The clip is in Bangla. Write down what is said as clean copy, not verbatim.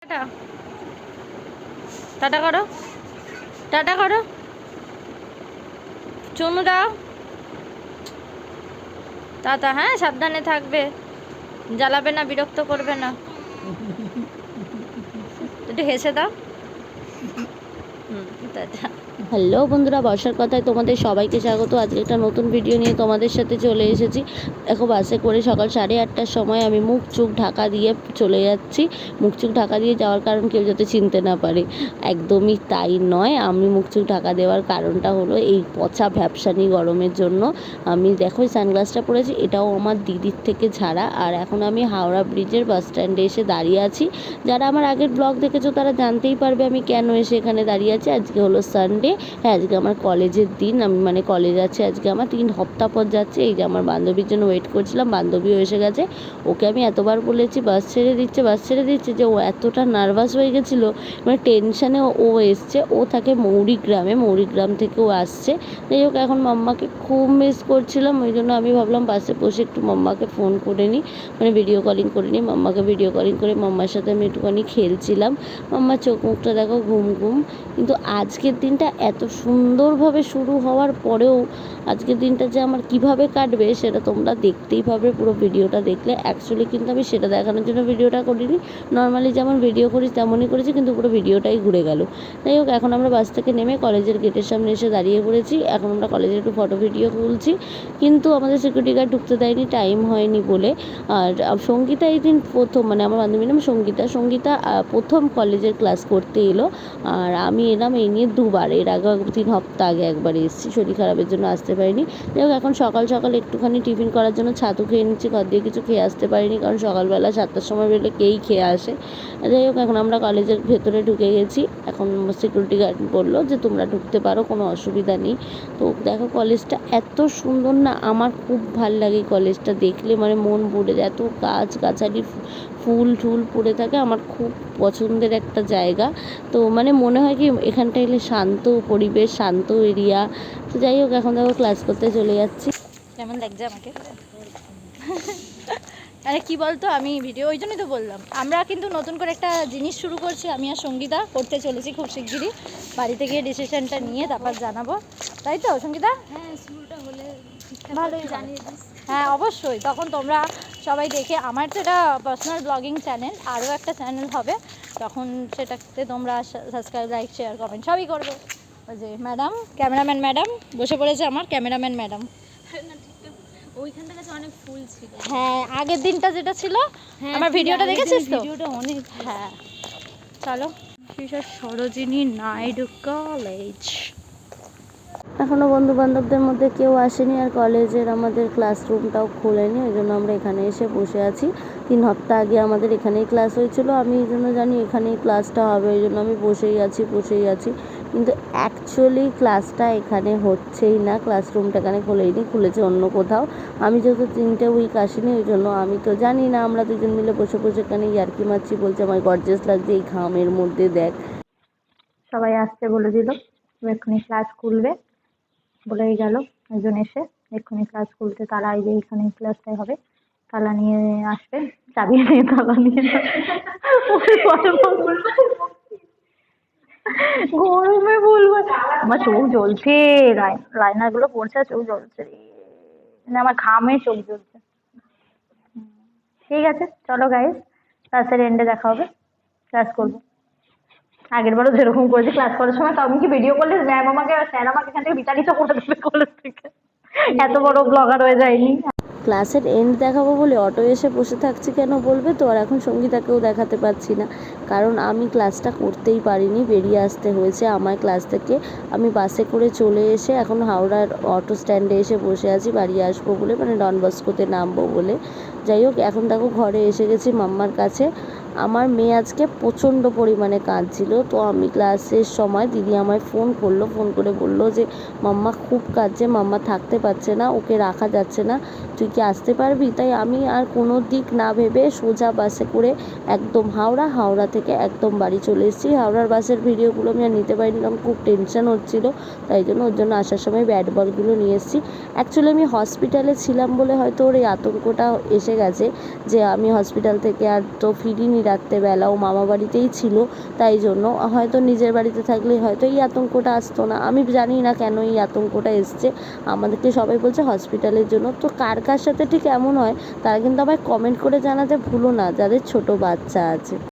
টাটা টাটা করো, টাটা করো, চুমু দাও, টাটা। হ্যাঁ, সাবধানে থাকবে, জ্বালাবে না, বিরক্ত করবে না। একটু হেসে দাও। টাটা। হ্যালো বন্ধুরা, বর্ষার কথায় তোমাদের সবাইকে স্বাগত। আজকে একটা নতুন ভিডিও নিয়ে তোমাদের সাথে চলে এসেছি। দেখো, বাসে করে সকাল 8:30টার সময় আমি মুখ চোখ ঢাকা দিয়ে চলে যাচ্ছি। মুখ চোখ ঢাকা দিয়ে যাওয়ার কারণ কেউ যাতে চিনতে না পারে, একদমই তাই নয়। আমি মুখ চোখ ঢাকা দেওয়ার কারণটা হলো এই পচা ভ্যাপসানি গরমের জন্য। আমি দেখো সানগ্লাসটা পরেছি, এটাও আমার দিদির থেকে ঝাড়া। আর এখন আমি হাওড়া ব্রিজের বাস স্ট্যান্ডে এসে দাঁড়িয়ে আছি। যারা আমার আগের ব্লগ দেখেছো তারা জানতেই পারবে আমি কেন এসে এখানে দাঁড়িয়ে আছি। আজকে হলো সানডে। হ্যাঁ, আজকে আমার কলেজের দিন। আমি মানে কলেজ আছে আজকে আমার 3 সপ্তাহ পর যাচ্ছে। এই যে আমার বান্ধবীর জন্য ওয়েট করছিলাম, বান্ধবীও এসে গেছে। ওকে আমি এতবার বলেছি বাস ছেড়ে দিচ্ছে, বাস ছেড়ে দিচ্ছে, যে ও এতটা নার্ভাস হয়ে গেছিলো, মানে টেনশানে ও এসছে। ও থাকে মৌরিগ্রামে, মৌরিগ্রাম থেকে ও আসছে। যাই হোক, এখন মাম্মাকে খুব মিস করছিলাম, ওই জন্য আমি ভাবলাম বাসে বসে একটু মাম্মাকে ফোন করে নিই, মানে ভিডিও কলিং করে নিই। মাম্মাকে ভিডিও কলিং করে মাম্মার সাথে আমি একটুখানি খেলছিলাম। মাম্মার চোখ মুখটা দেখো ঘুম ঘুম। কিন্তু আজকের দিনটা এত সুন্দরভাবে শুরু হওয়ার পরেও আজকের দিনটা যে আমার কিভাবে কাটবে সেটা তোমরা দেখতেই পাবে পুরো ভিডিওটা দেখলে। অ্যাকচুয়ালি কিন্তু আমি সেটা দেখানোর জন্য ভিডিওটা করিনি, নর্মালি যেমন ভিডিও করি তেমনই করেছি, কিন্তু পুরো ভিডিওটাই ঘুরে গেল। যাই হোক, এখন আমরা বাস থেকে নেমে কলেজের গেটের সামনে এসে দাঁড়িয়ে পড়েছি। এখন আমরা কলেজের একটু ফটো ভিডিও তুলছি, কিন্তু আমাদের সিকিউরিটি গার্ড ঢুকতে দেয়নি, টাইম হয়নি বলে। আর সঙ্গীতা এই দিন প্রথম, মানে আমার বান্ধবীর নাম সঙ্গীতা প্রথম কলেজের ক্লাস করতে এলো। আর আমি এলাম এই নিয়ে দুবার, এর আগে 3 সপ্তাহ আগে একবার এসেছি, শরীর খারাপের জন্য আসতে পারিনি। যাই হোক, এখন সকাল সকাল একটুখানি টিফিন করার জন্য ছাতু খেয়ে নিচ্ছি। ঘর দিয়ে কিছু খেয়ে আসতে পারিনি, কারণ সকালবেলা 7টার সময় বেরোলে কেই খেয়ে আসে। যাই হোক, এখন আমরা কলেজের ভেতরে ঢুকে গেছি। এখন সিকিউরিটি গার্ড বললো যে তোমরা ঢুকতে পারো, কোনো অসুবিধা নেই। তো দেখো, কলেজটা এত সুন্দর না, আমার খুব ভাল লাগে কলেজটা দেখলে, মানে মন ভরে যায়। এত গাছগাছালি, ফুল টুল পড়ে থাকে, আমার খুব পছন্দের একটা জায়গা। তো মানে মনে হয় কি এখানটা এলে শান্ত পরিবেশ, শান্ত এরিয়া। তো যাই হোক, এখন দেখো ক্লাস করতে চলে যাচ্ছি। কেমন লাগছে আমাকে? আরে কি বলতো, আমি ভিডিও ওই জন্যই তো বললাম, আমরা কিন্তু নতুন করে একটা জিনিস শুরু করছি, আমি আর সঙ্গীতা করতে চলেছি খুব শিগগিরই। বাড়িতে গিয়ে ডিসিশনটা নিয়ে তারপর জানাবো, তাই তো সঙ্গীতা? হ্যাঁ, শুরুটা হলে ভালোই জানিয়ে দিস। হ্যাঁ অবশ্যই, তখন তোমরা সবাই দেখে, আমার তো এটা পার্সোনাল ব্লগিং চ্যানেল, আরও একটা চ্যানেল হবে, তখন সেটাতে তোমরা সাবস্ক্রাইব, লাইক, শেয়ার, কমেন্ট সবই করবে। ওই যে ম্যাডাম, ক্যামেরাম্যান ম্যাডাম বসে পড়েছে, আমার ক্যামেরাম্যান ম্যাডাম। ওইখানটা কাছে অনেক ফুল ছিল। হ্যাঁ, আগের দিনটা যেটা ছিল, হ্যাঁ, আমার ভিডিওটা দেখেছিস তো? ভিডিওটা অনেক। হ্যাঁ, চলো। সরোজিনী নাইডু কলেজ। এখনও বন্ধুবান্ধবদের মধ্যে কেউ আসেনি, আর কলেজের আমাদের ক্লাসরুমটাও খোলেনি, ওই জন্য আমরা এখানে এসে বসে আছি। 3 সপ্তাহ আগে আমাদের এখানেই ক্লাস হয়েছিল, আমি এই জন্য জানি এখানেই ক্লাসটা হবে, ওই জন্য আমি বসেই আছি। কিন্তু অ্যাকচুয়ালি ক্লাসটা এখানে হচ্ছেই না, ক্লাসরুমটা এখানে খোলেইনি, খুলেছে অন্য কোথাও। আমি যেহেতু 3টে উইক আসিনি, ওই জন্য আমি তো জানি না। আমরা দুজন মিলে বসে বসে এখানে ইয়ার্কি মারছি, বলছে আমার গর্জিয়াস লাগছে এই ঘামের মধ্যে, দেখ। সবাই আসতে বলে দিল, এক্ষুনি ক্লাস খুলবে বলেই গেল একজন এসে। এক্ষুনি ক্লাস খুলতে তালা, এই যে এখানে ক্লাসটাই হবে, তালা নিয়ে আসবে, চাবি নিয়ে তালা নিয়ে গরমে বলবো, আমার চোখ জ্বলছে, লাইনার গুলো পড়ছে, চোখ জ্বলছে রে, মানে আমার ঘামে চোখ জ্বলছে। ঠিক আছে, চলো গাইস, ক্লাসের এন্ডে দেখা হবে, ক্লাস করবো। আগের বারও যেরকম করেছি ক্লাস করার সময়, তো আমি কি ভিডিও করলে স্যার আমাকে এখান থেকে বিতাড়িত করে দেবে কলেজ থেকে, এত বড় ব্লগার হয়ে যায়নি। ক্লাসের এন্ড দেখাবো বলে অটো এসে বসে থাকছি কেন বলবে তো, আর এখন সঙ্গীতাকেও দেখাতে পারছি না, কারণ আমি ক্লাসটা করতেই পারিনি, বেরিয়ে আসতে হয়েছে আমার ক্লাস থেকে। আমি বাসে করে চলে এসে এখন হাওড়ার অটো স্ট্যান্ডে এসে বসে আছি, বাড়ি আসবো বলে, মানে ডন বস্কোতে নামবো বলে। যাই হোক, এখন দেখো ঘরে এসে গেছি মাম্মার কাছে। আমার মেয়ে আজকে প্রচণ্ড পরিমাণে কাঁদছিল, তো আমি ক্লাসের সময় দিদি আমায় ফোন করে বললো যে মাম্মা খুব কাঁদছে, মাম্মা থাকতে পারছে না, ওকে রাখা যাচ্ছে না, তুই কি আসতে পারবি? তাই আমি আর কোনো দিক না ভেবে সোজা বাসে করে একদম হাওড়া থেকে একদম বাড়ি চলে এসেছি। হাওড়ার বাসের ভিডিওগুলো আমি আর নিতে পারিনি, কারণ খুব টেনশন হচ্ছিলো, তাই জন্য ওর জন্য আসার সময় ব্যাট বলগুলো নিয়ে এসেছি। অ্যাকচুয়ালি আমি হসপিটালে ছিলাম বলে হয়তো ওর এই আতঙ্কটা এসে গেছে যে আমি হসপিটাল থেকে আর তো ফিরিনি রাত্রেবেলা, ও মামা বাড়িতেই ছিল, তাই জন্য হয়তো নিজের বাড়িতে থাকলে হয়তো এই আতঙ্কটা আসতো না। আমি জানি না কেন এই আতঙ্কটা এসছে, আমাদেরকে সবাই বলছে হসপিটালের জন্য। তো কার কার সাথে ঠিক এমন হয় তারা কিন্তু আমায় কমেন্ট করে জানাতে ভুলো না, যাদের ছোট বাচ্চা আছে।